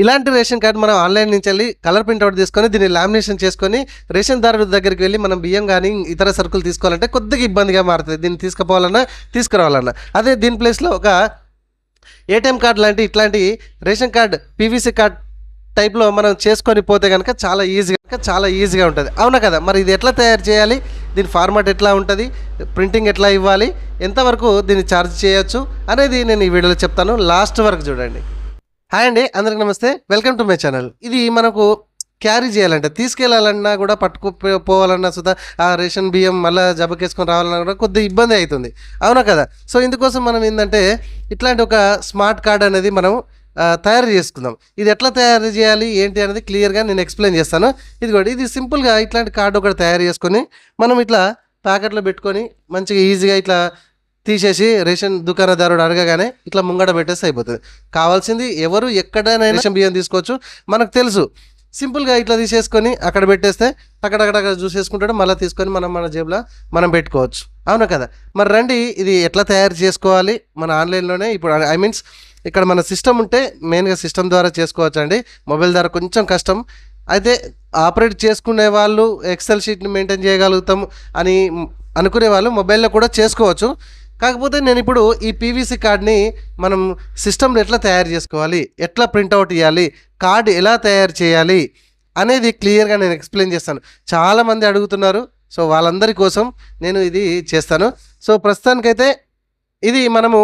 ఇలాంటి ration card మనం online నుంచి వెళ్ళి కలర్ ప్రింట్అవుట్ తీసుకొని దీన్ని లామినేషన్ చేసుకొని రేషన్ దారుడు దగ్గరికి వెళ్ళి మనం బియ్యం కానీ ఇతర సరుకులు తీసుకోవాలంటే కొద్దిగా ఇబ్బందిగా మారుతుంది. దీన్ని తీసుకుపోవాలన్నా తీసుకురావాలన్నా. అదే దీని ప్లేస్లో ఒక ఏటీఎం కార్డు లాంటి ఇట్లాంటి రేషన్ కార్డు పీవీసీ కార్డ్ టైప్లో మనం చేసుకొని పోతే కనుక చాలా ఈజీగా ఉంటుంది. అవునా కదా? మరి ఇది ఎట్లా తయారు చేయాలి, దీని ఫార్మాట్ ఎట్లా ఉంటుంది, ప్రింటింగ్ ఎట్లా ఇవ్వాలి, ఎంతవరకు దీన్ని ఛార్జ్ చేయొచ్చు అనేది నేను ఈ వీడియోలో చెప్తాను. లాస్ట్ వరకు చూడండి. హాయ్ అండి, అందరికి నమస్తే. Welcome to my channel. ఇది మనకు క్యారీ చేయాలంటే, తీసుకెళ్ళాలన్నా కూడా పోవాలన్నా సుధా ఆ రేషన్ బియ్యం మళ్ళీ జబ్బకేసుకొని రావాలన్నా కూడా కొద్దిగా ఇబ్బంది అవుతుంది. అవునా కదా? సో ఇందుకోసం మనం ఏంటంటే ఇట్లాంటి ఒక స్మార్ట్ కార్డ్ అనేది మనం తయారు చేసుకుందాం. ఇది ఎట్లా తయారు చేయాలి ఏంటి అనేది క్లియర్గా నేను ఎక్స్ప్లెయిన్ చేస్తాను. ఇది సింపుల్గా ఇట్లాంటి కార్డు ఒకటి తయారు చేసుకొని మనం ఇట్లా ప్యాకెట్లో పెట్టుకొని మంచిగా ఈజీగా ఇట్లా తీసేసి రేషన్ దుకాణదారుడు అడగగానే ఇట్లా ముంగడ పెట్టేసి అయిపోతుంది. కావాల్సింది ఎవరు ఎక్కడైనా రేషన్ బియ్యం తీసుకోవచ్చు, మనకు తెలుసు. సింపుల్గా ఇట్లా తీసేసుకొని అక్కడ పెట్టేస్తే అక్కడక్కడ చూసేసుకుంటాడు, మళ్ళీ తీసుకొని మన జేబులో మనం పెట్టుకోవచ్చు. అవునా కదా? మరి రండి, ఇది ఎట్లా తయారు చేసుకోవాలి మన ఆన్లైన్లోనే. ఇప్పుడు ఇక్కడ మన సిస్టమ్ ఉంటే మెయిన్గా సిస్టమ్ ద్వారా చేసుకోవచ్చు అండి. మొబైల్ ద్వారా కొంచెం కష్టం. అయితే ఆపరేట్ చేసుకునే వాళ్ళు ఎక్సెల్ షీట్ని మెయింటైన్ చేయగలుగుతాం అని అనుకునే వాళ్ళు మొబైల్లో కూడా చేసుకోవచ్చు. కాకపోతే నేను ఇప్పుడు ఈ పీవీసీ కార్డ్ని మనం సిస్టమ్లో ఎట్లా తయారు చేసుకోవాలి, ఎట్లా ప్రింట్అవుట్ ఇవ్వాలి, కార్డు ఎలా తయారు చేయాలి అనేది క్లియర్గా నేను ఎక్స్ప్లెయిన్ చేస్తాను. చాలామంది అడుగుతున్నారు. సో వాళ్ళందరి కోసం నేను ఇది చేస్తాను. సో ప్రస్తుతానికైతే ఇది మనము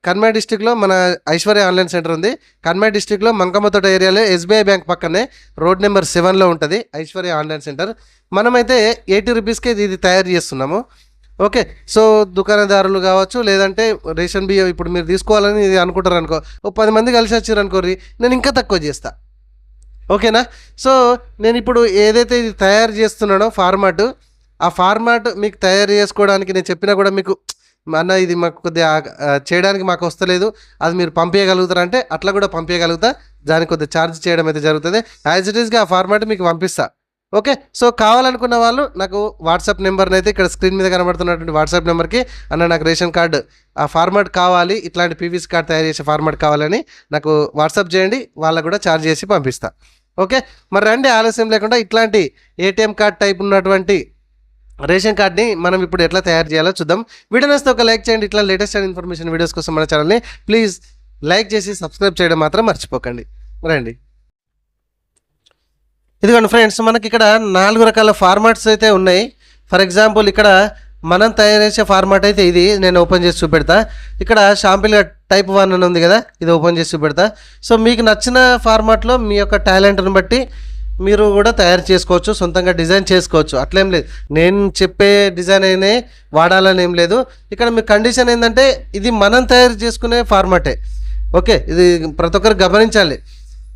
కన్మా డిస్టిక్లో మన ఐశ్వర్య ఆన్లైన్ సెంటర్ ఉంది. కన్మా డిస్టిక్లో మంకమ్మతోట ఏరియాలో ఎస్బీఐ బ్యాంక్ పక్కనే రోడ్ నెంబర్ 7లో ఉంటుంది ఐశ్వర్య ఆన్లైన్ సెంటర్. మనమైతే 80 రూపీస్కి ఇది తయారు చేస్తున్నాము. ఓకే. సో దుకాణదారులు కావచ్చు, లేదంటే రేషన్ బియ్యం ఇప్పుడు మీరు తీసుకోవాలని ఇది అనుకుంటారు అనుకో, ఓ 10 మంది కలిసి వచ్చారు అనుకోర్రి, నేను ఇంకా తక్కువ చేస్తా. ఓకేనా? సో నేను ఇప్పుడు ఏదైతే ఇది తయారు చేస్తున్నానో ఆ ఫార్మాట్ మీకు తయారు చేసుకోవడానికి నేను చెప్పినా కూడా మీకు అన్న ఇది మాకు కొద్దిగా చేయడానికి మాకు వస్తలేదు, అది మీరు పంపించగలుగుతారంటే అట్లా కూడా పంపించగలుగుతా. దానికి కొద్దిగా ఛార్జ్ చేయడం అయితే జరుగుతుంది. యాజ్ ఇట్ ఈస్గా ఆ ఫార్మాట్ మీకు పంపిస్తా. ఓకే. సో కావాలనుకున్న వాళ్ళు నాకు వాట్సాప్ నెంబర్ని అయితే ఇక్కడ స్క్రీన్ మీద కనబడుతున్నటువంటి వాట్సాప్ నెంబర్కి, అన్న నాకు రేషన్ కార్డు ఆ ఫార్మాట్ కావాలి, ఇట్లాంటి పీవీసీ కార్డు తయారు చేసే ఫార్మాట్ కావాలని నాకు వాట్సాప్ చేయండి. వాళ్ళకు కూడా ఛార్జ్ చేసి పంపిస్తా. ఓకే. మరి రండి, ఆలస్యం లేకుండా ఇట్లాంటి ఏటీఎం కార్డ్ టైప్ ఉన్నటువంటి రేషన్ కార్డ్ని మనం ఇప్పుడు ఎట్లా తయారు చేయాలో చూద్దాం. వీడియో నచ్చితే ఒక లైక్ చేయండి. ఇట్లా లేటెస్ట్ అండ్ ఇన్ఫర్మేషన్ వీడియోస్ కోసం మన ఛానల్ని ప్లీజ్ లైక్ చేసి సబ్స్క్రైబ్ చేయడం మాత్రం మర్చిపోకండి. రండి. ఇదిగోండి ఫ్రెండ్స్, మనకి ఇక్కడ 4 రకాల ఫార్మాట్స్ అయితే ఉన్నాయి. ఫర్ ఎగ్జాంపుల్ ఇక్కడ మనం తయారు చేసే ఫార్మాట్ అయితే ఇది నేను ఓపెన్ చేసి చూపెడతా. ఇక్కడ షాంపిల్గా టైప్ 1 అని ఉంది కదా, ఇది ఓపెన్ చేసి చూపెడతా. సో మీకు నచ్చిన ఫార్మాట్లో మీ యొక్క టాలెంట్ని బట్టి మీరు కూడా తయారు చేసుకోవచ్చు, సొంతంగా డిజైన్ చేసుకోవచ్చు. అట్లేం లేదు, నేను చెప్పే డిజైన్ అయినా వాడాలని ఏం లేదు. ఇక్కడ మీ కండిషన్ ఏంటంటే ఇది మనం తయారు చేసుకునే ఫార్మాటే. ఓకే. ఇది ప్రతి ఒక్కరు గమనించాలి.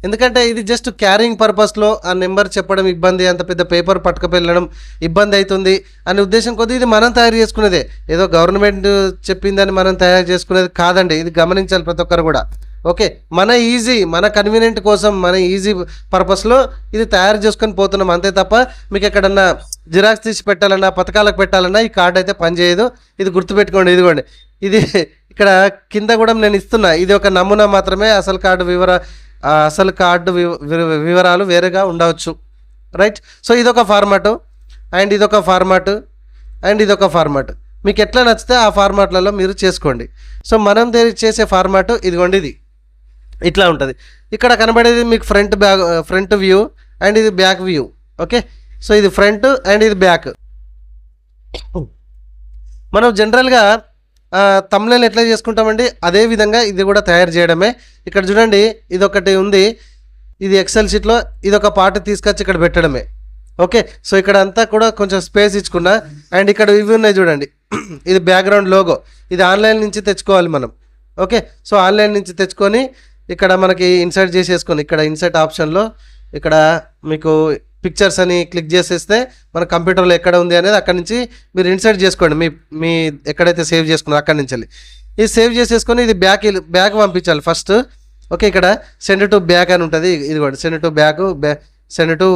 ఎందుకంటే ఇది జస్ట్ క్యారింగ్ పర్పస్లో ఆ నెంబర్ చెప్పడం ఇబ్బంది, అంత పెద్ద పేపర్ పట్టుకుపెళ్ళడం ఇబ్బంది అవుతుంది అనే ఉద్దేశం కొద్దీ ఇది మనం తయారు చేసుకునేదే. ఏదో గవర్నమెంట్ చెప్పిందని మనం తయారు చేసుకునేది కాదండి. ఇది గమనించాలి ప్రతి ఒక్కరు కూడా. ఓకే. మన కన్వీనియంట్ కోసం, మన ఈజీ పర్పస్లో ఇది తయారు చేసుకొని పోతున్నాం అంతే తప్ప మీకు ఎక్కడన్నా జిరాక్స్ తీసి పెట్టాలన్నా, పథకాలకు పెట్టాలన్నా ఈ కార్డు అయితే పనిచేయదు. ఇది గుర్తుపెట్టుకోండి. ఇదిగోండి, ఇది ఇక్కడ కింద కూడా నేను ఇస్తున్నా. ఇది ఒక నమూనా మాత్రమే. అసలు కార్డు వివరాలు వేరేగా ఉండవచ్చు. రైట్. సో ఇదొక ఫార్మాటు, అండ్ ఇదొక ఫార్మాటు, అండ్ ఇదొక ఫార్మాట్. మీకు ఎట్లా నచ్చితే ఆ ఫార్మాట్లలో మీరు చేసుకోండి. సో మనం చేసే ఫార్మాటు ఇదిగోండి, ఇది ఇట్లా ఉంటుంది. ఇక్కడ కనబడేది మీకు ఫ్రంట్ వ్యూ, అండ్ ఇది బ్యాక్ వ్యూ. ఓకే. సో ఇది ఫ్రంట్ అండ్ ఇది బ్యాక్. మనం జనరల్గా తమ్బ్నెయిల్ ఎట్లా చేసుకుంటామండి, అదే విధంగా ఇది కూడా తయారు చేయడమే. ఇక్కడ చూడండి, ఇది ఒకటి ఉంది, ఇది ఎక్సెల్ షీట్లో ఇదొక పార్ట్ తీసుకొచ్చి ఇక్కడ పెట్టడమే. ఓకే. సో ఇక్కడ అంతా కూడా కొంచెం స్పేస్ ఇచ్చుకున్నా. అండ్ ఇక్కడ ఇవి ఉన్నాయి చూడండి, ఇది బ్యాక్గ్రౌండ్ లోగో. ఇది ఆన్లైన్ నుంచి తెచ్చుకోవాలి మనం. ఓకే. సో ఆన్లైన్ నుంచి తెచ్చుకొని ఇక్కడ మనకి ఇన్సర్ట్ చేసేసుకొని, ఇక్కడ ఇన్సర్ట్ ఆప్షన్లో ఇక్కడ మీకు పిక్చర్స్ అని క్లిక్ చేసేస్తే మన కంప్యూటర్లో ఎక్కడ ఉంది అనేది అక్కడి నుంచి మీరు ఇన్సర్ట్ చేసుకోండి. మీ ఎక్కడైతే సేవ్ చేసుకున్నారో అక్కడి నుంచి ఇది సేవ్ చేసేసుకొని ఇది బ్యాక్ పంపించాలి ఫస్ట్. ఓకే. ఇక్కడ సెండ్ టు బ్యాక్ అని ఉంటుంది. ఇది కూడా సెండ్ టు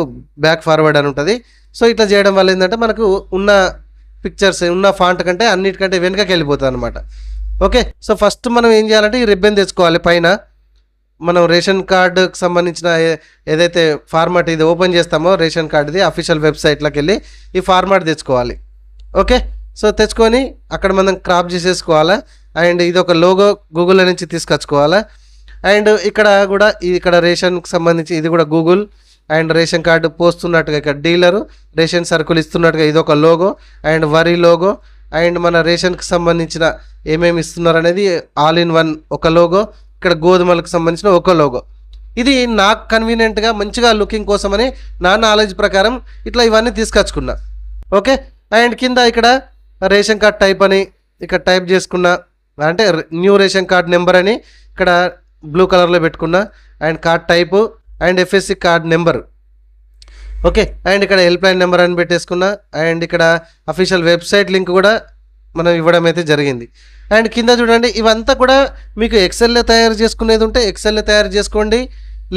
బ్యాక్ ఫార్వర్డ్ అని ఉంటుంది. సో ఇట్లా చేయడం వల్ల ఏంటంటే మనకు ఉన్న పిక్చర్స్ ఉన్న ఫాంట్ కంటే అన్నిటికంటే వెనుకకి వెళ్ళిపోతుంది అనమాట. ఓకే. సో ఫస్ట్ మనం ఏం చేయాలంటే ఈ రిబ్బన్ తెచ్చుకోవాలి పైన. మనం రేషన్ కార్డుకి సంబంధించిన ఏదైతే ఫార్మాట్ ఇది ఓపెన్ చేస్తామో రేషన్ కార్డుది అఫీషియల్ వెబ్సైట్లోకి వెళ్ళి ఈ ఫార్మాట్ తెచ్చుకోవాలి. ఓకే, సో తెచ్చుకొని అక్కడ మనం క్రాప్ చేసేసుకోవాలా. అండ్ ఇది ఒక లోగో గూగుల్ నుంచి తీసుకొచ్చుకోవాలా. అండ్ ఇక్కడ కూడా ఇక్కడ రేషన్కి సంబంధించి ఇది కూడా గూగుల్. అండ్ రేషన్ కార్డు పోస్తున్నట్టుగా ఇక్కడ డీలరు రేషన్ సరుకులు ఇస్తున్నట్టుగా ఇది ఒక లోగో. అండ్ వరి లోగో. అండ్ మన రేషన్కి సంబంధించిన ఏమేమి ఇస్తున్నారు అనేది ఆల్ ఇన్ వన్ ఒక లోగో. ఇక్కడ గోధుమలకు సంబంధించిన ఒక లోగో. ఇది నాకు కన్వీనియంట్గా మంచిగా లుకింగ్ కోసమని నా నాలెడ్జ్ ప్రకారం ఇట్లా ఇవన్నీ తీసుకొచ్చుకున్నా. ఓకే, అండ్ కింద ఇక్కడ రేషన్ కార్డ్ టైప్ అని ఇక్కడ టైప్ చేసుకున్నా, అంటే న్యూ రేషన్ కార్డ్ నెంబర్ అని ఇక్కడ బ్లూ కలర్లో పెట్టుకున్నా. And card type and FSC card number. Okay, and ఇక్కడ హెల్ప్లైన్ నెంబర్ అని పెట్టేసుకున్నా. అండ్ ఇక్కడ అఫీషియల్ వెబ్సైట్ లింక్ కూడా మనం ఇవ్వడం అయితే జరిగింది. అండ్ కింద చూడండి, ఇవంతా కూడా మీకు ఎక్సెల్లో తయారు చేసుకునేది ఉంటే ఎక్సెల్లో తయారు చేసుకోండి,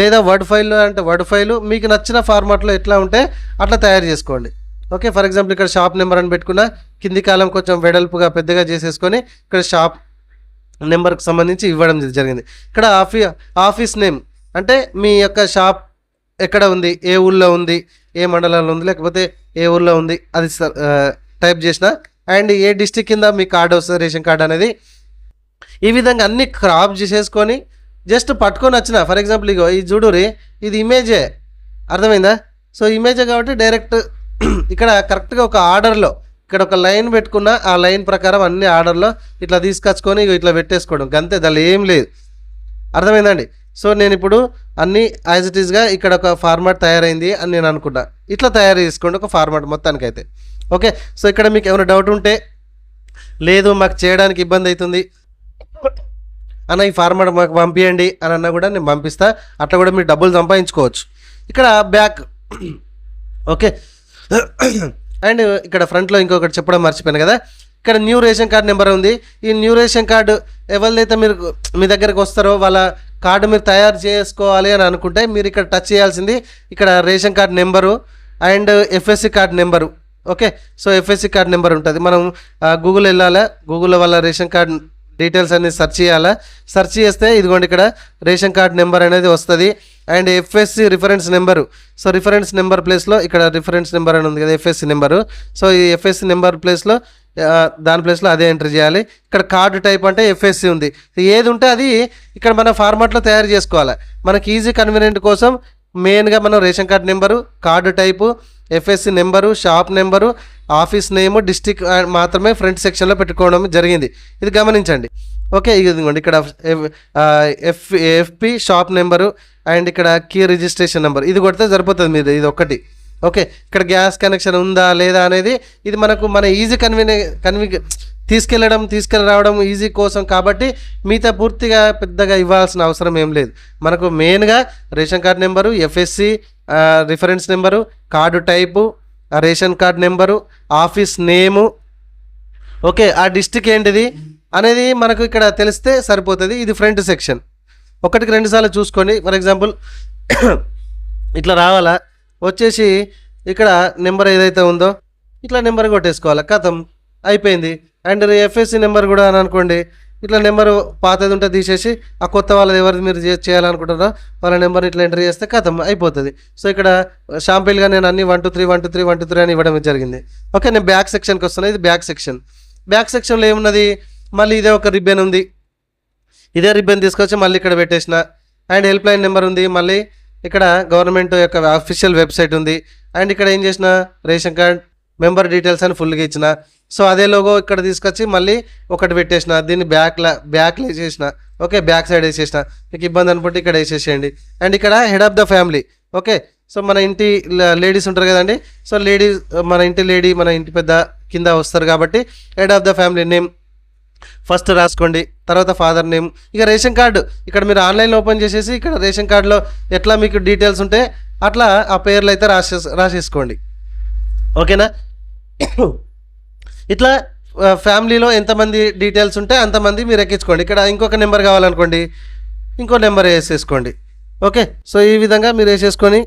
లేదా వర్డ్ ఫైల్లో అంటే వర్డ్ ఫైలు మీకు నచ్చిన ఫార్మాట్లో ఎట్లా ఉంటే అట్లా తయారు చేసుకోండి. ఓకే, ఫర్ ఎగ్జాంపుల్ ఇక్కడ షాప్ నెంబర్ అని పెట్టుకున్నా, కింది కాలం కొంచెం వెడల్పుగా పెద్దగా చేసేసుకొని ఇక్కడ షాప్ నెంబర్కి సంబంధించి ఇవ్వడం జరిగింది. ఇక్కడ ఆఫీస్ నేమ్ అంటే మీ యొక్క షాప్ ఎక్కడ ఉంది, ఏ ఊళ్ళో ఉంది, ఏ మండలంలో ఉంది, లేకపోతే ఏ ఊళ్ళో ఉంది అది టైప్ చేసిన. అండ్ ఏ డిస్టిక్ కింద మీ కార్డు వస్తుంది రేషన్ కార్డు అనేది. ఈ విధంగా అన్ని క్రాప్ చేసేసుకొని జస్ట్ పట్టుకొని వచ్చిన. ఫర్ ఎగ్జాంపుల్ ఇగో ఈ చూడురి, ఇది ఇమేజే, అర్థమైందా? సో ఇమేజే కాబట్టి డైరెక్ట్ ఇక్కడ కరెక్ట్గా ఒక ఆర్డర్లో ఇక్కడ ఒక లైన్ పెట్టుకున్న, ఆ లైన్ ప్రకారం అన్ని ఆర్డర్లో ఇట్లా తీసుకొచ్చుకొని ఇట్లా పెట్టేసుకోవడం అంతే, దానిలో ఏం లేదు. అర్థమైందండి? సో నేను ఇప్పుడు అన్నీ యాజ్ ఇట్ ఈస్గా ఇక్కడ ఒక ఫార్మాట్ తయారైంది అని నేను అనుకున్నా. ఇట్లా తయారు చేసుకోండి ఒక ఫార్మాట్ మొత్తానికైతే. ఓకే, సో ఇక్కడ మీకు ఏమైనా డౌట్ ఉంటే, లేదు మాకు చేయడానికి ఇబ్బంది అవుతుంది అన్న ఈ ఫార్మాట్ మాకు పంపించండి అని అన్నా కూడా నేను పంపిస్తా. అట్లా కూడా మీరు డబ్బులు సంపాదించుకోవచ్చు. ఇక్కడ బ్యాక్. ఓకే, అండ్ ఇక్కడ ఫ్రంట్లో ఇంకొకటి చెప్పడం మర్చిపోయాను కదా, ఇక్కడ న్యూ రేషన్ కార్డ్ నెంబర్ ఉంది. ఈ న్యూ రేషన్ కార్డు ఎవరిదైతే మీరు మీ దగ్గరకు వస్తారో వాళ్ళ కార్డు మీరు తయారు చేసుకోవాలి అని అనుకుంటే మీరు ఇక్కడ టచ్ చేయాల్సింది ఇక్కడ ration card number and FSC card number. Okay, so FSC card number ఉంటుంది. మనం గూగుల్ వెళ్ళాలా, గూగుల్లో వాళ్ళ రేషన్ కార్డ్ డీటెయిల్స్ అన్ని సెర్చ్ చేయాలా. సెర్చ్ చేస్తే ఇదిగోండి ఇక్కడ రేషన్ కార్డ్ నెంబర్ అనేది వస్తుంది. And FSC reference number. So reference number ప్లేస్లో ఇక్కడ రిఫరెన్స్ నెంబర్ అని ఉంది కదా, ఎఫ్ఎస్సి నెంబరు. సో ఈ ఎఫ్ఎస్సి నెంబర్ ప్లేస్లో దాని ప్లేస్లో అదే ఎంటర్ చేయాలి. ఇక్కడ కార్డు టైప్ అంటే ఎఫ్ఎస్సి ఉంది. ఏది ఉంటే అది ఇక్కడ మన ఫార్మాట్లో తయారు చేసుకోవాలి. మనకి ఈజీ కన్వీనియంట్ కోసం మెయిన్గా మనం ration card number, card type, FSC number, shop number, office name, district మాత్రమే ఫ్రంట్ సెక్షన్లో పెట్టుకోవడం జరిగింది. ఇది గమనించండి. ఓకే, ఇదిగోండి ఇక్కడ ఎఫ్పి షాప్ నెంబరు అండ్ ఇక్కడ కీ రిజిస్ట్రేషన్ నెంబర్ ఇది కొడితే సరిపోతుంది మీరు, ఇది ఒకటి. ఓకే, ఇక్కడ గ్యాస్ కనెక్షన్ ఉందా లేదా అనేది ఇది మనకు మన ఈజీ తీసుకెళ్ళరావడం ఈజీ కోసం కాబట్టి మిగతా పూర్తిగా పెద్దగా ఇవ్వాల్సిన అవసరం ఏం లేదు. మనకు మెయిన్గా ration card number, FSC reference number, card type, ration card number, office name, okay ఆ డిస్టిక్ ఏంటిది అనేది మనకు ఇక్కడ తెలిస్తే సరిపోతుంది. ఇది ఫ్రంట్ సెక్షన్. ఒకటికి 2 సార్లు చూసుకోండి. ఫర్ ఎగ్జాంపుల్ ఇట్లా రావాలా, వచ్చేసి ఇక్కడ నెంబర్ ఏదైతే ఉందో ఇట్లా నెంబర్ కొట్టేసుకోవాలి, కథం అయిపోయింది. అండ్ ఎఫ్ఎస్సి నెంబర్ కూడా అని అనుకోండి, ఇట్లా నెంబరు పాతది ఉంటే తీసేసి ఆ కొత్త వాళ్ళది ఎవరిది మీరు చేయాలనుకుంటారో వాళ్ళ నెంబర్ ఇట్లా ఎంటర్ చేస్తే కథం అయిపోతుంది. సో ఇక్కడ షాంపిల్గా నేను అన్ని 1 2 3 1 2 3 1 2 3 అని ఇవ్వడం జరిగింది. ఓకే, నేను బ్యాక్ సెక్షన్కి వస్తున్నాను. ఇది బ్యాక్ సెక్షన్. బ్యాక్ సెక్షన్లో ఏమున్నది, మళ్ళీ ఇదే ఒక రిబ్బన్ ఉంది. ఇదే రిబ్బన్ తీసుకొచ్చి మళ్ళీ ఇక్కడ పెట్టేసిన. అండ్ హెల్ప్ లైన్ నెంబర్ ఉంది. మళ్ళీ ఇక్కడ గవర్నమెంట్ యొక్క అఫీషియల్ వెబ్సైట్ ఉంది. అండ్ ఇక్కడ ఏం చేసిన, రేషన్ కార్డ్ మెంబర్ డీటెయిల్స్ అని ఫుల్గా ఇచ్చిన. సో అదే లోగో ఇక్కడ తీసుకొచ్చి మళ్ళీ ఒకటి పెట్టేసిన, దీన్ని బ్యాక్లో వేసేసిన. ఓకే, బ్యాక్ సైడ్ వేసేసిన. మీకు ఇబ్బంది అనుకుంటే ఇక్కడ వేసేసేయండి. అండ్ ఇక్కడ head of the family. Okay, so మన ఇంటి లేడీస్ ఉంటారు కదండి, సో లేడీస్ మన ఇంటి పెద్ద కింద వస్తారు కాబట్టి head of the family name first రాసుకోండి, తర్వాత ఫాదర్ నేమ్. ఇక రేషన్ కార్డు ఇక్కడ మీరు ఆన్లైన్లో ఓపెన్ చేసేసి ఇక్కడ రేషన్ కార్డులో ఎట్లా మీకు డీటెయిల్స్ ఉంటే అట్లా ఆ పేర్లు అయితే రాసేసుకోండి. ఓకేనా? ఇట్లా ఫ్యామిలీలో ఎంతమంది డీటెయిల్స్ ఉంటే అంతమంది మీరు ఎక్కించుకోండి. ఇక్కడ ఇంకొక నెంబర్ కావాలనుకోండి, ఇంకో నెంబర్ వేసేసుకోండి. ఓకే, సో ఈ విధంగా మీరు వేసేసుకొని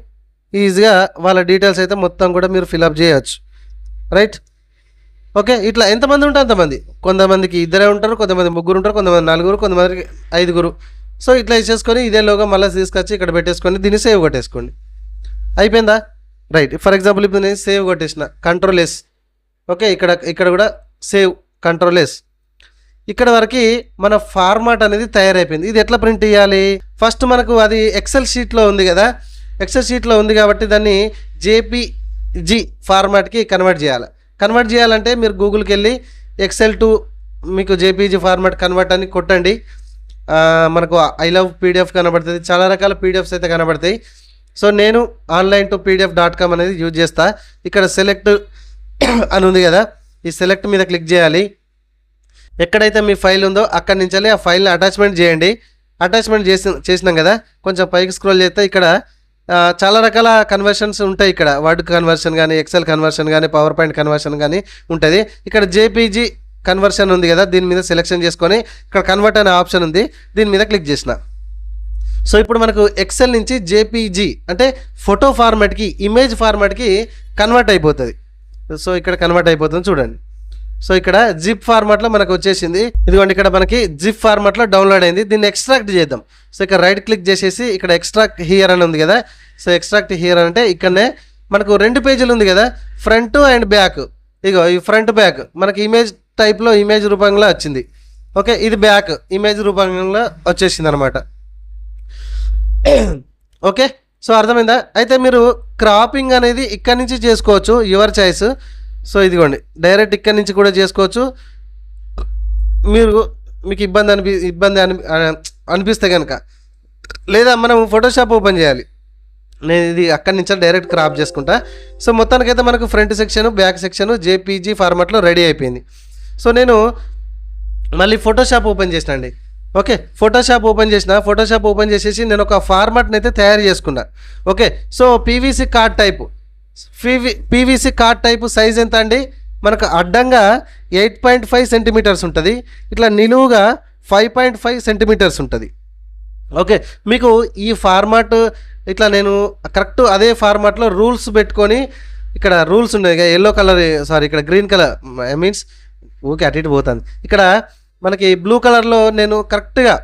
ఈజీగా వాళ్ళ డీటెయిల్స్ అయితే మొత్తం కూడా మీరు ఫిలప్ చేయవచ్చు. రైట్? ఓకే, ఇట్లా ఎంతమంది ఉంటే అంతమంది. కొంతమందికి 2 ఉంటారు, కొంతమంది 3 ఉంటారు, కొంతమంది 4, కొంతమందికి 5. సో ఇట్లా ఇచ్చేసుకొని ఇదే లోగో మళ్ళీ తీసుకొచ్చి ఇక్కడ పెట్టేసుకొని దీన్ని సేవ్ కొట్టేసుకోండి. అయిపోయిందా? రైట్. ఫర్ ఎగ్జాంపుల్ ఇప్పుడు నేను సేవ్ కొట్టేసిన, కంట్రోల్ ఎస్. ఓకే, ఇక్కడ కూడా సేవ్, కంట్రోల్ ఎస్. ఇక్కడ వరకు మన ఫార్మాట్ అనేది తయారైపోయింది. ఇది ఎట్లా ప్రింట్ చేయాలి? ఫస్ట్ మనకు అది ఎక్సెల్ షీట్లో ఉంది కదా, ఎక్సెల్ షీట్లో ఉంది కాబట్టి దాన్ని జేపీజీ ఫార్మాట్కి కన్వర్ట్ చేయాలి. కన్వర్ట్ చేయాలంటే మీరు గూగుల్కి వెళ్ళి ఎక్సెల్ టు మీకు జేపీజీ ఫార్మాట్ కన్వర్ట్ అని కొట్టండి. మనకు ఐ లవ్ పీడిఎఫ్ కనబడుతుంది, చాలా రకాల పీడిఎఫ్స్ అయితే కనబడతాయి. సో నేను online2pdf.com అనేది యూజ్ చేస్తా. ఇక్కడ సెలెక్ట్ అని ఉంది కదా, ఈ సెలెక్ట్ మీద క్లిక్ చేయాలి. ఎక్కడైతే మీ ఫైల్ ఉందో అక్కడి నుంచి ఆ ఫైల్ని అటాచ్మెంట్ చేయండి. అటాచ్మెంట్ చేసినాం కదా, కొంచెం పైకి స్క్రోల్ చేస్తే ఇక్కడ చాలా రకాల కన్వర్షన్స్ ఉంటాయి. ఇక్కడ వర్డ్ కన్వర్షన్ కానీ, ఎక్సెల్ కన్వర్షన్ కానీ, పవర్ పాయింట్ కన్వర్షన్ కానీ ఉంటుంది. ఇక్కడ జేపీజీ కన్వర్షన్ ఉంది కదా, దీని మీద సెలెక్షన్ చేసుకొని ఇక్కడ కన్వర్ట్ అనే ఆప్షన్ ఉంది, దీని మీద క్లిక్ చేసిన. సో ఇప్పుడు మనకు ఎక్సెల్ నుంచి జేపీజీ అంటే ఫోటో ఫార్మాట్కి, ఇమేజ్ ఫార్మాట్కి కన్వర్ట్ అయిపోతుంది. సో ఇక్కడ కన్వర్ట్ అయిపోతుంది చూడండి. సో ఇక్కడ జిప్ ఫార్మాట్లో మనకు వచ్చేసింది. ఇదిగోండి ఇక్కడ మనకి జిప్ ఫార్మాట్లో డౌన్లోడ్ అయింది. దీన్ని ఎక్స్ట్రాక్ట్ చేద్దాం. సో ఇక్కడ రైట్ క్లిక్ చేసేసి ఇక్కడ ఎక్స్ట్రాక్ట్ హియర్ అని ఉంది కదా, సో ఎక్స్ట్రాక్ట్ హియర్ అంటే ఇక్కడనే మనకు 2 పేజీలు ఉంది కదా, ఫ్రంట్ అండ్ బ్యాక్. ఇగో ఈ ఫ్రంట్ బ్యాక్ మనకి ఇమేజ్ టైప్లో, ఇమేజ్ రూపంలో వచ్చింది. ఓకే, ఇది బ్యాక్ ఇమేజ్ రూపంలో వచ్చేసింది అనమాట. ఓకే, సో అర్థమైందా? అయితే మీరు క్రాపింగ్ అనేది ఇక్కడి నుంచి చేసుకోవచ్చు, యువర్ చాయిస్. సో ఇదిగోండి డైరెక్ట్ ఇక్కడి నుంచి కూడా చేసుకోవచ్చు. మీకు ఇబ్బంది అనిపిస్తే కనుక, లేదా మనం ఫోటోషాప్ ఓపెన్ చేయాలి, నేను ఇది అక్కడి నుంచి డైరెక్ట్ క్రాప్ చేసుకుంటా. సో మొత్తానికైతే మనకు front section, back section JPG ఫార్మాట్లో రెడీ అయిపోయింది. సో నేను మళ్ళీ ఫోటోషాప్ ఓపెన్ చేసిన అండి. ఓకే, ఫోటోషాప్ ఓపెన్ చేసేసి నేను ఒక ఫార్మాట్ని అయితే తయారు చేసుకున్నా. Okay, so PVC card type size ఎంత అండి? మనకు అడ్డంగా 8.5 సెంటీమీటర్స్ ఉంటుంది, ఇట్లా నిలువుగా 5.5 సెంటీమీటర్స్ ఉంటుంది. ఓకే, మీకు ఈ ఫార్మాట్ ఇట్లా నేను కరెక్ట్ అదే ఫార్మాట్లో రూల్స్ పెట్టుకొని, ఇక్కడ రూల్స్ ఉన్నాయి, ఎల్లో కలర్ ఇక్కడ గ్రీన్ కలర్ మీన్స్ ఓకే అటు ఇటు పోతుంది. ఇక్కడ మనకి బ్లూ కలర్లో నేను కరెక్ట్గా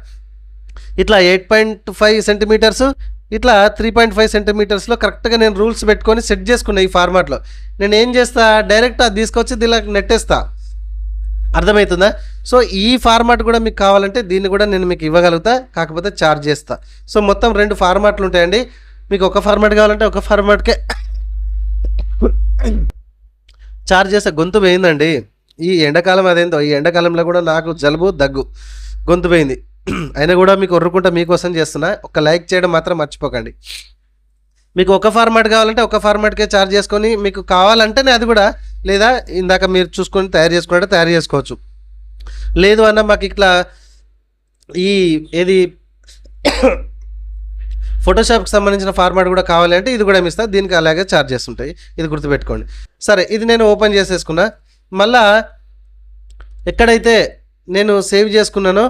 ఇట్లా 8.5 సెంటీమీటర్స్, ఇట్లా 3.5 సెంటీమీటర్స్లో కరెక్ట్గా నేను రూల్స్ పెట్టుకొని సెట్ చేసుకున్నా. ఈ ఫార్మాట్లో నేను ఏం చేస్తా, డైరెక్ట్ అది తీసుకొచ్చి దీనికి నెట్టేస్తా. అర్థమవుతుందా? సో ఈ ఫార్మాట్ కూడా మీకు కావాలంటే దీన్ని కూడా నేను మీకు ఇవ్వగలుగుతా, కాకపోతే ఛార్జ్ చేస్తా. సో మొత్తం 2 ఫార్మాట్లు ఉంటాయండి. మీకు ఒక ఫార్మాట్ కావాలంటే ఒక ఫార్మాట్కే ఛార్జ్ చేస్తే. గొంతు పోయిందండి ఈ ఎండాకాలం, అదేందో ఈ ఎండాకాలంలో కూడా నాకు జలుబు దగ్గు, గొంతు పోయింది. అయినా కూడా మీకు ఒర్రుకుంటా మీకోసం చేస్తున్నా. ఒక లైక్ చేయడం మాత్రం మర్చిపోకండి. మీకు ఒక ఫార్మాట్ కావాలంటే ఒక ఫార్మాట్కే ఛార్జ్ చేసుకొని, మీకు కావాలంటేనే అది కూడా, లేదా ఇందాక మీరు చూసుకొని తయారు చేసుకోవచ్చు. లేదు అన్న మాకు ఇట్లా ఏది ఫోటోషాప్కి సంబంధించిన ఫార్మాట్ కూడా కావాలి అంటే ఇది కూడా ఇస్తా, దీనికి అలాగే ఛార్జెస్ ఉంటాయి, ఇది గుర్తుపెట్టుకోండి. సరే, ఇది నేను ఓపెన్ చేసేసుకున్నా. మళ్ళా ఎక్కడైతే నేను సేవ్ చేసుకున్నానో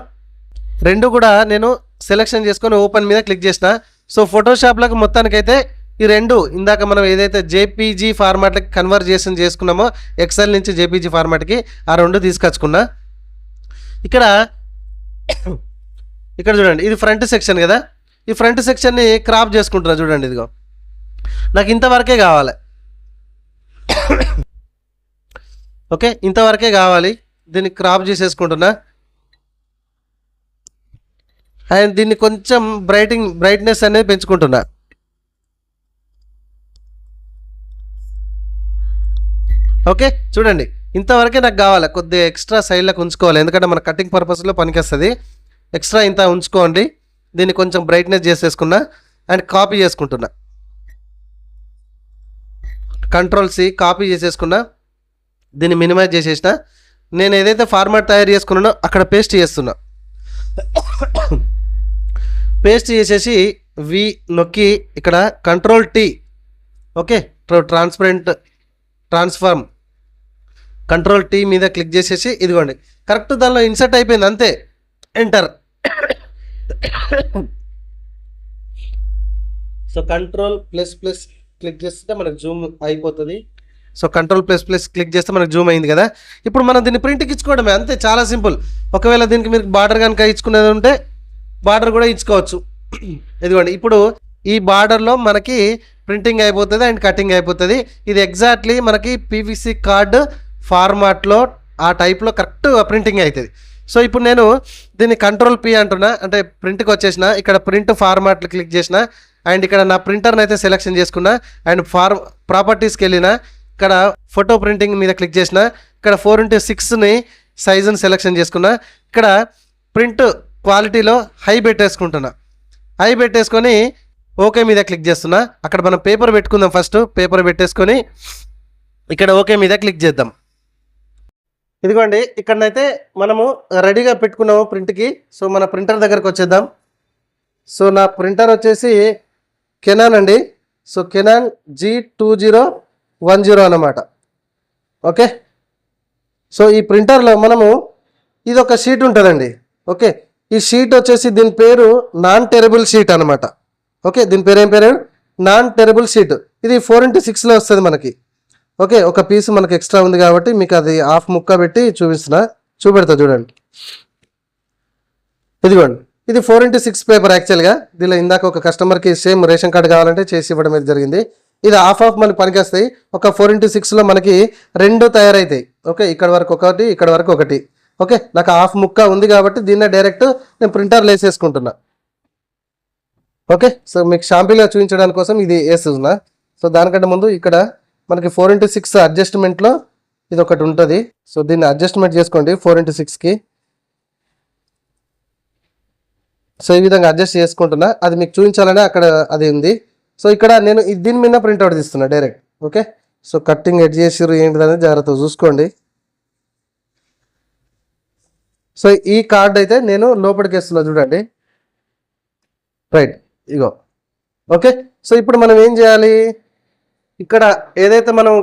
2 కూడా నేను సెలెక్షన్ చేసుకొని ఓపెన్ మీద క్లిక్ చేసిన. సో ఫోటోషాప్లకు మొత్తానికైతే ఈ 2 ఇందాక మనం ఏదైతే జేపీజీ ఫార్మాట్లకి కన్వర్జేషన్ చేసుకున్నామో ఎక్సెల్ నుంచి జేపీజీ ఫార్మాట్కి, ఆ 2 తీసుకొచ్చుకున్నా. ఇక్కడ చూడండి, ఇది ఫ్రంట్ సెక్షన్ కదా, ఈ ఫ్రంట్ సెక్షన్ని క్రాప్ చేసుకుంటున్నా. చూడండి, ఇదిగో నాకు ఇంతవరకే కావాలి. ఓకే, ఇంతవరకే కావాలి, దీన్ని క్రాప్ చేసేసుకుంటున్నా. అండ్ దీన్ని కొంచెం బ్రైట్నెస్ అనేది పెంచుకుంటున్నా. ఓకే, చూడండి ఇంతవరకే నాకు కావాలి. కొద్దిగా ఎక్స్ట్రా సైడ్లకు ఉంచుకోవాలి, ఎందుకంటే మన కటింగ్ పర్పస్లో పనికొస్తుంది. ఎక్స్ట్రా ఇంత ఉంచుకోండి. దీన్ని కొంచెం బ్రైట్నెస్ చేసేసుకున్నా అండ్ కాపీ చేసుకుంటున్నా. కంట్రోల్-C కాపీ చేసేసుకున్నా, దీన్ని మినిమైజ్ చేసేసిన. నేను ఏదైతే ఫార్మాట్ తయారు చేసుకున్నానో అక్కడ పేస్ట్ చేస్తున్నా. పేస్ట్ చేసేసి వి నొక్కి ఇక్కడ కంట్రోల్-T, ఓకే, ట్రాన్స్ఫార్మ్ కంట్రోల్-T మీద క్లిక్ చేసేసి ఇదిగోండి కరెక్ట్ దానిలో ఇన్సర్ట్ అయిపోయింది, అంతే. ఎంటర్. సో కంట్రోల్++ క్లిక్ చేస్తే మనకు జూమ్ అయిపోతుంది. సో కంట్రోల్++ క్లిక్ చేస్తే మనకు జూమ్ అయింది కదా. ఇప్పుడు మనం దీన్ని ప్రింట్కి ఇచ్చుకోవడమే, అంతే, చాలా సింపుల్. ఒకవేళ దీనికి మీరు బార్డర్ కనుక ఇచ్చుకునేది ఉంటే బార్డర్ కూడా ఇచ్చుకోవచ్చు. ఇదిగోండి ఇప్పుడు ఈ బార్డర్లో మనకి ప్రింటింగ్ అయిపోతుంది అండ్ కటింగ్ అయిపోతుంది. ఇది ఎగ్జాక్ట్లీ మనకి పీవీసీ కార్డు ఫార్మాట్లో ఆ టైప్లో కరెక్ట్ ప్రింటింగ్ అవుతుంది. సో ఇప్పుడు నేను దీన్ని కంట్రోల్ పి అంటున్నా, అంటే ప్రింట్కి వచ్చేసిన ఇక్కడ ప్రింట్ ఫార్మాట్లు క్లిక్ చేసిన అండ్ ఇక్కడ నా ప్రింటర్ని అయితే సెలెక్షన్ చేసుకున్నా అండ్ ప్రాపర్టీస్కి వెళ్ళిన ఇక్కడ ఫోటో ప్రింటింగ్ మీద క్లిక్ చేసిన ఇక్కడ 4x6ని సైజుని సెలెక్షన్ చేసుకున్నా. ఇక్కడ ప్రింట్ క్వాలిటీలో హై పెట్టేసుకుంటున్నా. హై పెట్టేసుకొని ఓకే మీద క్లిక్ చేస్తున్నా. అక్కడ మనం పేపర్ పెట్టుకుందాం. ఫస్ట్ పేపర్ పెట్టేసుకొని ఇక్కడ ఓకే మీద క్లిక్ చేద్దాం. ఇదిగోండి ఇక్కడనైతే మనము రెడీగా పెట్టుకున్నాము ప్రింట్కి. సో మన ప్రింటర్ దగ్గరకు వచ్చేద్దాం. సో నా ప్రింటర్ వచ్చేసి కెనాన్ అండి. సో కెనాన్ G2010 అన్నమాట. ఓకే, సో ఈ ప్రింటర్లో మనము ఇది ఒక షీట్ ఉంటుందండి. ఓకే, ఈ షీట్ వచ్చేసి దీని పేరు నాన్ టెరబుల్ షీట్ అనమాట. ఓకే, దీని పేరు ఏం పేరు? Non terrible sheet. ఇది 4x6లో వస్తుంది మనకి. ఓకే, ఒక పీస్ మనకి ఎక్స్ట్రా ఉంది కాబట్టి మీకు అది హాఫ్ ముక్క పెట్టి చూపెడతా చూడండి. ఇదిగోండి, ఇది 4x6 పేపర్. యాక్చువల్గా దీనిలో ఇందాక ఒక కస్టమర్కి సేమ్ రేషన్ కార్డు కావాలంటే చేసి ఇవ్వడం అయితే జరిగింది. ఇది హాఫ్ మనకి పనికొస్తాయి. ఒక 4x6లో మనకి 2 తయారవుతాయి. ఓకే, ఇక్కడ వరకు ఒకటి, ఇక్కడ వరకు ఒకటి. ఓకే, నాకు హాఫ్ ముక్క ఉంది కాబట్టి దీన్నే డైరెక్ట్ నేను ప్రింటర్లో వేసేసుకుంటున్నా. ఓకే, సో మీకు షాంపిల్గా చూపించడానికి కోసం ఇది వేస్తున్నా. సో దానికంటే ముందు ఇక్కడ మనకి 4x6 అడ్జస్ట్మెంట్లో ఇది ఒకటి ఉంటుంది. సో దీన్ని అడ్జస్ట్మెంట్ చేసుకోండి 4x6కి. సో ఈ విధంగా అడ్జస్ట్ చేసుకుంటున్నా. అది మీకు చూపించాలనే అక్కడ అది ఉంది. సో ఇక్కడ నేను దీని మీద ప్రింట్అవుట్ తీస్తున్నా డైరెక్ట్. ఓకే, సో కట్టింగ్ ఎడ్ చేసిర్రు ఏంటిదనేది జాగ్రత్తగా చూసుకోండి. సో ఈ కార్డ్ అయితే నేను లోపలికి వేస్తున్నా చూడండి. రైట్, ఇగో. ఓకే, సో ఇప్పుడు మనం ఏం చేయాలి? ఇక్కడ ఏదైతే మనం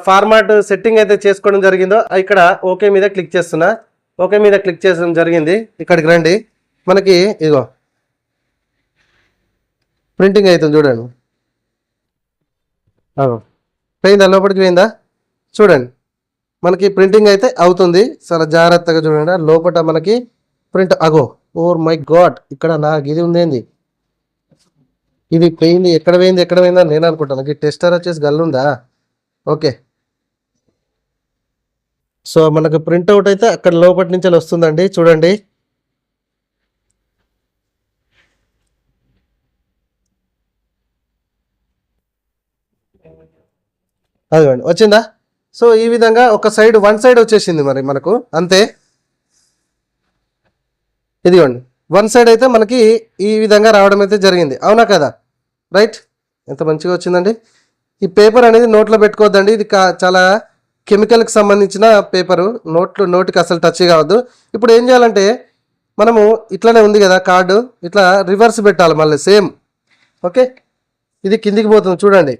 ఫార్మాట్ సెట్టింగ్ అయితే చేసుకోవడం జరిగిందో ఇక్కడ ఓకే మీద క్లిక్ చేస్తున్నా. ఓకే మీద క్లిక్ చేయడం జరిగింది. ఇక్కడికి రండి. మనకి ఇదిగో ప్రింటింగ్ అవుతుంది చూడండి. పోయిందా? లోపలికి పోయిందా? చూడండి, మనకి ప్రింటింగ్ అయితే అవుతుంది. చాలా జాగ్రత్తగా చూడండి. లోపల మనకి ప్రింట్ ఓర్ మై గాడ్, ఇక్కడ నాకు ఇది ఉందేంది, ఇది పోయింది. ఎక్కడ పోయిందని నేను అనుకుంటాను. ఈ టెస్టర్ వచ్చేసి గల్లుందా? ఓకే, సో మనకు ప్రింట్అవుట్ అయితే అక్కడ లోపటి నుంచి వస్తుందండి. చూడండి, అదిగోండి వచ్చిందా? సో ఈ విధంగా ఒక సైడ్ వన్ సైడ్ వచ్చేసింది మరి మనకు అంతే. ఇదిగోండి వన్ సైడ్ అయితే మనకి ఈ విధంగా రావడం అయితే జరిగింది. అవునా కదా? రైట్, ఎంత మంచిగా వచ్చిందండి. ఈ పేపర్ అనేది నోట్లో పెట్టుకోవద్దండి. ఇది చాలా కెమికల్కి సంబంధించిన పేపరు. నోటికి అసలు టచ్ కావద్దు. ఇప్పుడు ఏం చేయాలంటే మనము ఇట్లానే ఉంది కదా కార్డు, ఇట్లా రివర్స్ పెట్టాలి మళ్ళీ సేమ్. ఓకే, ఇది కిందికి పోతుంది చూడండి.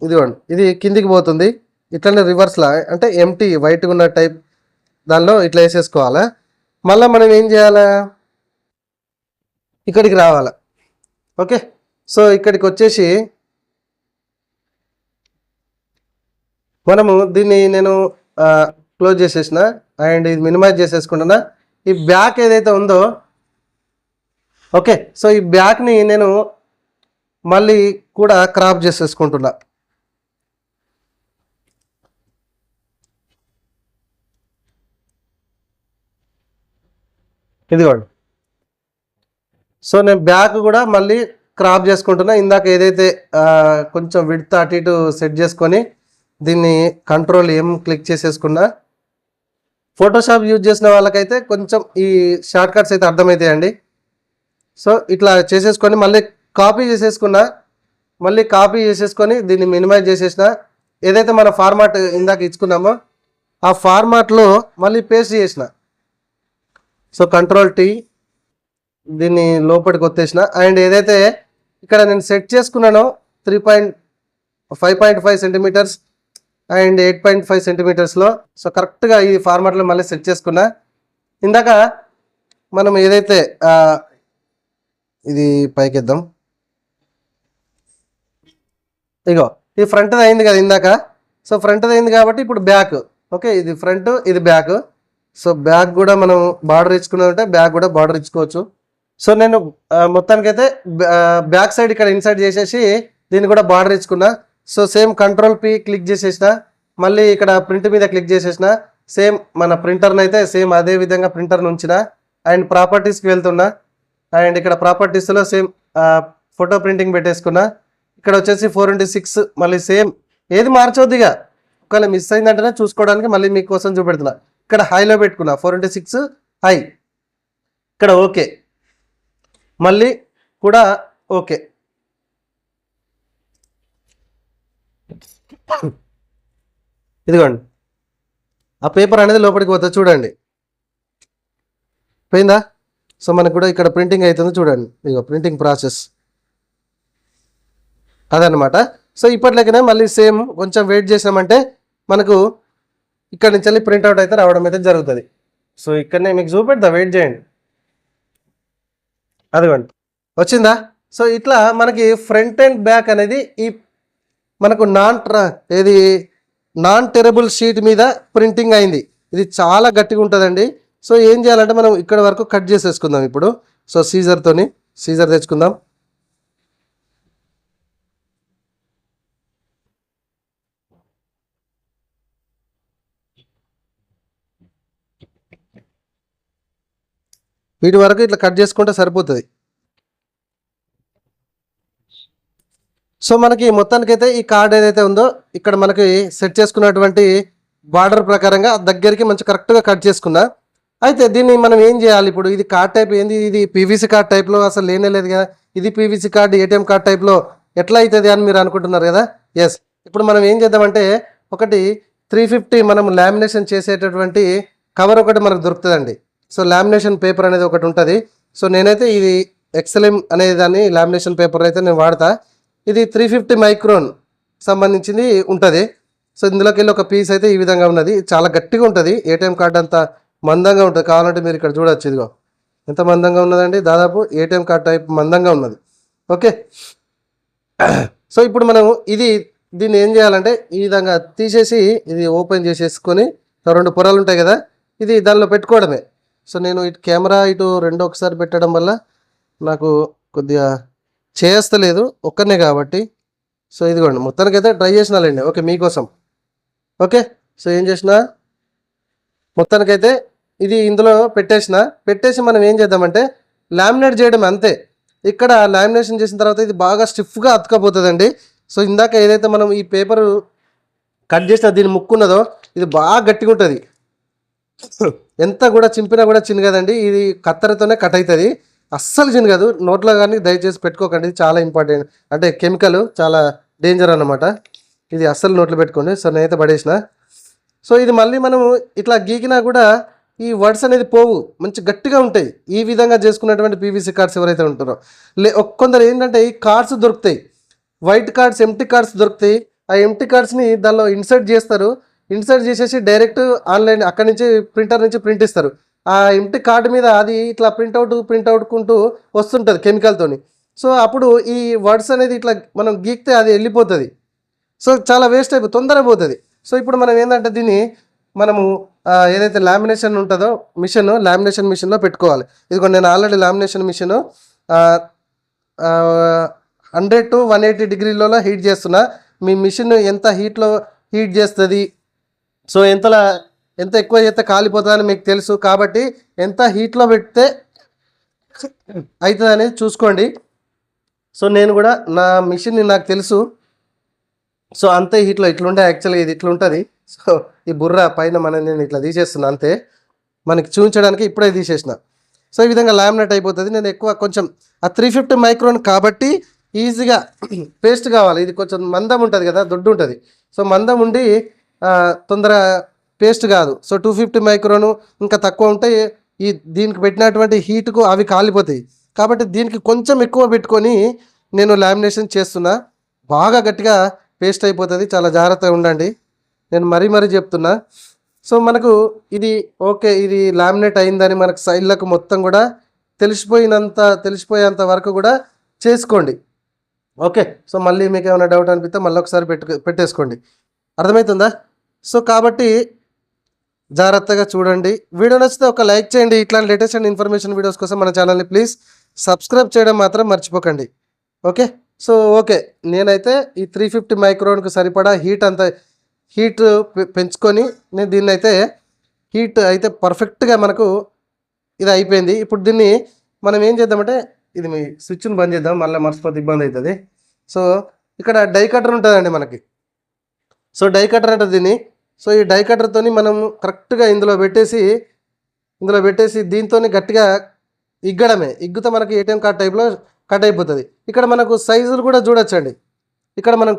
ఇదిగోండి, ఇది కిందికి పోతుంది. ఇట్లనే రివర్స్లా అంటే ఎంటీ వైట్గా ఉన్న టైప్ దానిలో ఇట్లా వేసేసుకోవాలా. మళ్ళీ మనం ఏం చేయాలా? ఇక్కడికి రావాలా. ఓకే, సో ఇక్కడికి వచ్చేసి మనము దీన్ని నేను క్లోజ్ చేసేసిన అండ్ ఇది మినిమైజ్ చేసేసుకుంటున్నా. ఈ బ్యాక్ ఏదైతే ఉందో, ఓకే, సో ఈ బ్యాక్ని నేను మళ్ళీ కూడా క్రాప్ చేసేసుకుంటున్నా. ఇదిగోండి, సో నేను బ్యాక్ కూడా మళ్ళీ క్రాప్ చేసుకుంటున్నా. ఇందాక ఏదైతే కొంచెం విడ్త్ అటు ఇటు సెట్ చేసుకొని దీన్ని కంట్రోల్ M క్లిక్ చేసేసుకున్నా. ఫోటోషాప్ యూజ్ చేసిన వాళ్ళకైతే కొంచెం ఈ షార్ట్ కట్స్ అయితే అర్థమవుతాయండి. సో ఇట్లా చేసేసుకొని మళ్ళీ కాపీ చేసేసుకొని దీన్ని మినిమైజ్ చేసేసిన. ఏదైతే మన ఫార్మాట్ ఇందాక ఇచ్చుకున్నామో ఆ ఫార్మాట్లో మళ్ళీ పేస్ట్ చేసిన. సో కంట్రోల్ T, దీన్ని లోపలికి వచ్చేసిన. అండ్ ఏదైతే ఇక్కడ నేను సెట్ చేసుకున్నానో 5.5 సెంటీమీటర్స్ అండ్ 8.5 సెంటీమీటర్స్లో, సో కరెక్ట్గా ఈ ఫార్మాట్లో మళ్ళీ సెట్ చేసుకున్నా. ఇందాక మనం ఏదైతే ఇది పైకిద్దాం. ఇగో ఇది ఫ్రంట్ది అయింది కదా ఇందాక. సో ఫ్రంట్ది అయింది కాబట్టి ఇప్పుడు బ్యాక్. ఓకే, ఇది ఫ్రంట్, ఇది బ్యాక్. సో బ్యాక్ కూడా మనం బార్డర్ ఇచ్చుకున్నామంటే బ్యాక్ కూడా బార్డర్ ఇచ్చుకోవచ్చు. సో నేను మొత్తానికైతే బ్యాక్ సైడ్ ఇక్కడ ఇన్సర్ట్ చేసేసి దీన్ని కూడా బార్డర్ ఇచ్చుకున్నా. So same control P click చేసేసిన, మళ్ళీ ఇక్కడ ప్రింట్ మీద క్లిక్ చేసేసిన, సేమ్ మన ప్రింటర్ని అయితే సేమ్ అదే విధంగా ప్రింటర్ని ఉంచిన. అండ్ ప్రాపర్టీస్కి వెళ్తున్నా, అండ్ ఇక్కడ ప్రాపర్టీస్లో సేమ్ ఫోటో ప్రింటింగ్ పెట్టేసుకున్నా. ఇక్కడ వచ్చేసి 4x6 మళ్ళీ సేమ్ ఏది మార్చవద్దు ఇక, ఒకవేళ మిస్ అయిందంటేనే చూసుకోవడానికి మళ్ళీ మీకోసం చూపెడుతున్నా. ఇక్కడ హైలో పెట్టుకున్నా 4x6 హై, ఇక్కడ ఓకే, మళ్ళీ కూడా ఓకే. ఇదిగోండి ఆ పేపర్ అనేది లోపలికి పోతుంది చూడండి, పోయిందా? సో మనకు కూడా ఇక్కడ ప్రింటింగ్ అవుతుంది చూడండి, ఇదిగో ప్రింటింగ్ ప్రాసెస్ అదనమాట. సో ఇప్పటిలాగానే మళ్ళీ సేమ్ కొంచెం వెయిట్ చేసామంటే మనకు ఇక్కడ నుంచి వెళ్ళి ప్రింట్అవుట్ అయితే రావడం అయితే జరుగుతుంది. సో ఇక్కడనే మీకు చూపెడతా, వెయిట్ చేయండి. అదిగోండి వచ్చిందా? సో ఇట్లా మనకి ఫ్రంట్ అండ్ బ్యాక్ అనేది ఈ మనకు నాన్ టెరబుల్ షీట్ మీద ప్రింటింగ్ అయింది. ఇది చాలా గట్టిగా ఉంటుందండి. సో ఏం చేయాలంటే మనం ఇక్కడ వరకు కట్ చేసేసుకుందాం ఇప్పుడు. సో సీజర్ తెచ్చుకుందాం. వీటి వరకు ఇట్లా కట్ చేసుకుంటే సరిపోతుంది. సో మనకి మొత్తానికైతే ఈ కార్డ్ ఏదైతే ఉందో ఇక్కడ మనకి సెట్ చేసుకున్నటువంటి బార్డర్ ప్రకారంగా దగ్గరికి మంచి కరెక్ట్గా కట్ చేసుకున్నా. అయితే దీన్ని మనం ఏం చేయాలి ఇప్పుడు? ఇది కార్డ్ టైప్ ఏంది? ఇది పీవీసీ కార్డ్ టైప్లో అసలు లేనే లేదు కదా. ఇది పీవీసీ కార్డ్ ఏటీఎం కార్డ్ టైప్లో ఎట్లా అవుతుంది అని మీరు అనుకుంటున్నారు కదా. ఎస్, ఇప్పుడు మనం ఏం చేద్దామంటే ఒకటి 350 మనం లామినేషన్ చేసేటటువంటి కవర్ ఒకటి మనకు దొరుకుతుందండి. సో లామినేషన్ పేపర్ అనేది ఒకటి ఉంటుంది. సో నేనైతే ఇది ఎక్సెల్ఎం అనే దాన్ని లామినేషన్ పేపర్ అయితే నేను వాడతా. ఇది 350 మైక్రోన్ సంబంధించింది ఉంటుంది. సో ఇందులోకి వెళ్ళి ఒక పీస్ అయితే ఈ విధంగా ఉన్నది, చాలా గట్టిగా ఉంటుంది. ఏటీఎం కార్డు అంత మందంగా ఉంటుంది. కావాలంటే మీరు ఇక్కడ చూడొచ్చు, ఇదిగో ఎంత మందంగా ఉన్నదండి, దాదాపు ఏటీఎం కార్డ్ టైప్ మందంగా ఉన్నది. ఓకే, సో ఇప్పుడు మనం దీన్ని ఏం చేయాలంటే ఈ విధంగా తీసేసి ఇది ఓపెన్ చేసేసుకొని 2 పొరలు ఉంటాయి కదా, ఇది దానిలో పెట్టుకోవడమే. సో నేను ఇటు కెమెరా ఇటు రెండు ఒకసారి పెట్టడం వల్ల నాకు కొద్దిగా చేస్తలేదు ఒక్కనే కాబట్టి. సో ఇదిగోండి మొత్తానికైతే ట్రై చేసినాలండి. ఓకే మీకోసం. ఓకే, సో ఏం చేసిన మొత్తానికైతే ఇది ఇందులో పెట్టేసి మనం ఏం చేద్దామంటే లామినేట్ చేయడం అంతే. ఇక్కడ లామినేషన్ చేసిన తర్వాత ఇది బాగా స్టిఫ్గా అతుకపోతుందండి. సో ఇందాక ఏదైతే మనం ఈ పేపర్ కట్ చేసిన దీని ముక్కున్నదో ఇది బాగా గట్టిగా ఉంటుంది. ఎంత కూడా చింపినా కూడా చిన్నగదండి. ఇది కత్తెరతోనే కట్ అవుతుంది, అస్సలు చిన్నగదు. నోట్లో కానీ దయచేసి పెట్టుకోకండి, చాలా ఇంపార్టెంట్. అంటే కెమికల్ చాలా డేంజర్ అన్నమాట. ఇది అస్సలు నోట్లో పెట్టుకోండి. సో నేనైతే పడేసిన. సో ఇది మళ్ళీ మనము ఇట్లా గీకినా కూడా ఈ వర్డ్స్ అనేది పోవు, మంచి గట్టిగా ఉంటాయి. ఈ విధంగా చేసుకున్నటువంటి పీవీసీ కార్డ్స్ ఎవరైతే ఉంటారో కొందరు ఏంటంటే ఈ కార్డ్స్ దొరుకుతాయి, వైట్ కార్డ్స్, ఎంటీ కార్డ్స్ దొరుకుతాయి. ఆ ఎంటీ కార్డ్స్ని దానిలో ఇన్సర్ట్ చేస్తారు. ఇన్సర్ట్ చేసేసి డైరెక్ట్ ఆన్లైన్ అక్కడి నుంచి ప్రింటర్ నుంచి ప్రింట్ ఇస్తారు. ఆ ఎంటీ కార్డు మీద అది ఇట్లా ప్రింట్అవుట్కుంటూ వస్తుంటుంది కెమికల్తోని. సో అప్పుడు ఈ వర్డ్స్ అనేది ఇట్లా మనం గీక్తే అది వెళ్ళిపోతుంది. సో చాలా వేస్ట్ అయిపోతుంది, తొందరగా పోతుంది. సో ఇప్పుడు మనం ఏంటంటే దీన్ని మనము ఏదైతే లామినేషన్ ఉంటుందో లామినేషన్ మిషన్లో పెట్టుకోవాలి. ఇదిగో నేను ఆల్రెడీ లామినేషన్ మిషన్ 100 to 180 డిగ్రీలలో హీట్ చేస్తున్నా. మీ మిషన్ ఎంత హీట్ చేస్తుంది, సో ఎంత ఎక్కువ చేస్తే కాలిపోతుందని మీకు తెలుసు కాబట్టి ఎంత హీట్లో పెడితే అవుతుంది అనేది చూసుకోండి. సో నేను కూడా నా మిషన్ నాకు తెలుసు. సో అంతే హీట్లో ఇట్లుంటే యాక్చువల్గా ఇది ఇట్లా ఉంటుంది. సో ఈ బుర్ర పైన నేను ఇట్లా తీసేస్తున్నా అంతే, మనకి చూపించడానికి ఇప్పుడే తీసేసిన. సో ఈ విధంగా లామినేట్ అయిపోతుంది. నేను ఎక్కువ కొంచెం 350 మైక్రోన్ కాబట్టి ఈజీగా పేస్ట్ కావాలి. ఇది కొంచెం మందం ఉంటుంది కదా, దొడ్డు ఉంటుంది. సో మందం ఉండి తొందర పేస్ట్ కాదు. సో 250 మైక్రోను ఇంకా తక్కువ ఉంటే దీనికి పెట్టినటువంటి హీట్కు అవి కాలిపోతాయి. కాబట్టి దీనికి కొంచెం ఎక్కువ పెట్టుకొని నేను లామినేషన్ చేస్తున్నా. బాగా గట్టిగా పేస్ట్ అయిపోతుంది, చాలా జాగ్రత్తగా ఉండండి, నేను మరీ చెప్తున్నా. సో మనకు ఇది ఓకే, ఇది లామినేట్ అయిందని మనకు సైడ్లకు మొత్తం కూడా తెలిసిపోయేంత వరకు కూడా చేసుకోండి. ఓకే, సో మళ్ళీ మీకు ఏమైనా డౌట్ అనిపిస్తే మళ్ళీ ఒకసారి పెట్టేసుకోండి. అర్థమవుతుందా? సో కాబట్టి జాగ్రత్తగా చూడండి. వీడియో నచ్చితే ఒక లైక్ చేయండి. ఇట్లాంటి లేటెస్ట్ అండ్ ఇన్ఫర్మేషన్ వీడియోస్ కోసం మన ఛానల్ని ప్లీజ్ సబ్స్క్రైబ్ చేయడం మాత్రం మర్చిపోకండి. ఓకే. సో ఓకే, నేనైతే ఈ 350 మైక్రోన్కి సరిపడా హీట్ పెంచుకొని నేను దీన్నైతే హీట్ అయితే పర్ఫెక్ట్గా మనకు ఇది అయిపోయింది. ఇప్పుడు దీన్ని మనం ఏం చేద్దామంటే ఇది మీ స్విచ్ని బంద్ చేద్దాం, మళ్ళీ మర్చిపోతే ఇబ్బంది అవుతుంది. సో ఇక్కడ డై కటర్ ఉంటుందండి మనకి. సో డై కటర్ అంటే దీన్ని. సో ఈ డై కటర్తో మనం కరెక్ట్గా ఇందులో పెట్టేసి దీంతో గట్టిగా ఇగ్గుతో మనకి ఏటీఎం కార్డ్ టైప్లో కట్ అయిపోతుంది. ఇక్కడ మనకు సైజులు కూడా చూడొచ్చండి. ఇక్కడ మనం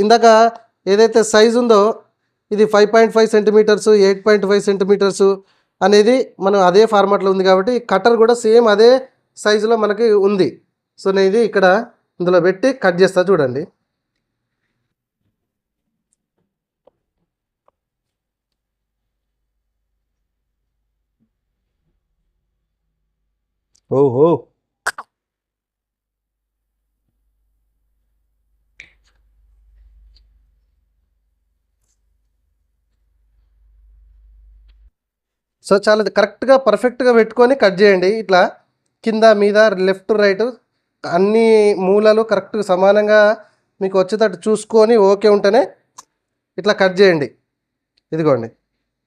ఇందాక ఏదైతే సైజు ఉందో ఇది 5.5 సెంటీమీటర్సు, 8.5 సెంటీమీటర్సు అనేది మనం అదే ఫార్మాట్లో ఉంది కాబట్టి కటర్ కూడా సేమ్ అదే సైజులో మనకి ఉంది. సో నేను ఇది ఇక్కడ ఇందులో పెట్టి కట్ చేస్తా చూడండి. ఓహో, సో చాలా కరెక్ట్గా పర్ఫెక్ట్గా పెట్టుకొని కట్ చేయండి. ఇట్లా కింద మీద లెఫ్ట్ రైట్ అన్ని మూలలు కరెక్ట్గా సమానంగా మీకు వచ్చేటట్టు చూసుకొని ఓకే ఉంటేనే ఇట్లా కట్ చేయండి. ఇదిగోండి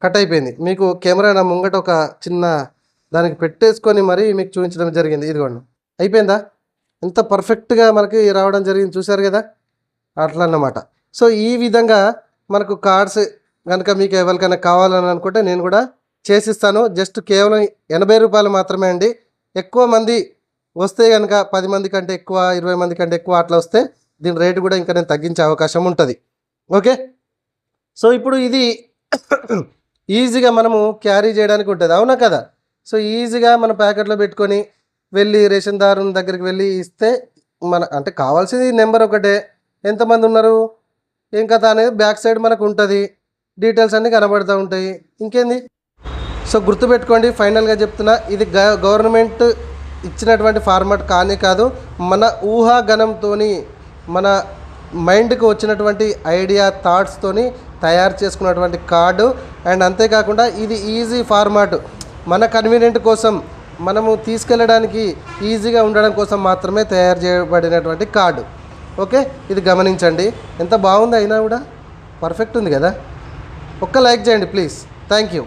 కట్ అయిపోయింది. మీకు కెమెరా నా ముంగట ఒక చిన్న దానికి పెట్టేసుకొని మరీ మీకు చూపించడం జరిగింది. ఇదిగోండి అయిపోయిందా, ఎంత పర్ఫెక్ట్గా మనకి రావడం జరిగింది చూసారు కదా, అట్లా అన్నమాట. సో ఈ విధంగా మనకు కార్డ్స్ కనుక మీకు ఎవరికైనా కావాలని అనుకుంటే నేను కూడా చేసిస్తాను. జస్ట్ కేవలం 80 రూపాయలు మాత్రమే అండి. ఎక్కువ మంది వస్తే కనుక 10 మంది కంటే ఎక్కువ, 20 మంది కంటే ఎక్కువ అట్లా వస్తే దీని రేటు కూడా ఇంకా నేను తగ్గించే అవకాశం ఉంటుంది. ఓకే. సో ఇప్పుడు ఇది ఈజీగా మనము క్యారీ చేయడానికి ఉంటుంది, అవునా కదా. సో ఈజీగా మన ప్యాకెట్లో పెట్టుకొని వెళ్ళి రేషన్దారుని దగ్గరికి వెళ్ళి ఇస్తే అంటే కావాల్సింది నెంబర్ ఒకటే, ఎంతమంది ఉన్నారు ఏం కథ అనేది బ్యాక్ సైడ్ మనకు ఉంటుంది, డీటెయిల్స్ అన్నీ కనబడుతూ ఉంటాయి. ఇంకేంది. సో గుర్తుపెట్టుకోండి, ఫైనల్గా చెప్తున్నా, ఇది గవర్నమెంట్ ఇచ్చినటువంటి ఫార్మాట్ కానే కాదు, మన ఊహాగణంతో మన మైండ్కి వచ్చినటువంటి ఐడియా థాట్స్తోని తయారు చేసుకున్నటువంటి కార్డు. అండ్ అంతేకాకుండా ఇది ఈజీ ఫార్మాట్, మన కన్వీనియంట్ కోసం మనము తీసుకెళ్ళడానికి ఈజీగా ఉండడం కోసం మాత్రమే తయారు చేయబడినటువంటి కార్డు. ఓకే, ఇది గమనించండి. ఎంత బాగుంది, అయినా కూడా పర్ఫెక్ట్ ఉంది కదా. ఒక్క లైక్ చేయండి ప్లీజ్. Thank you.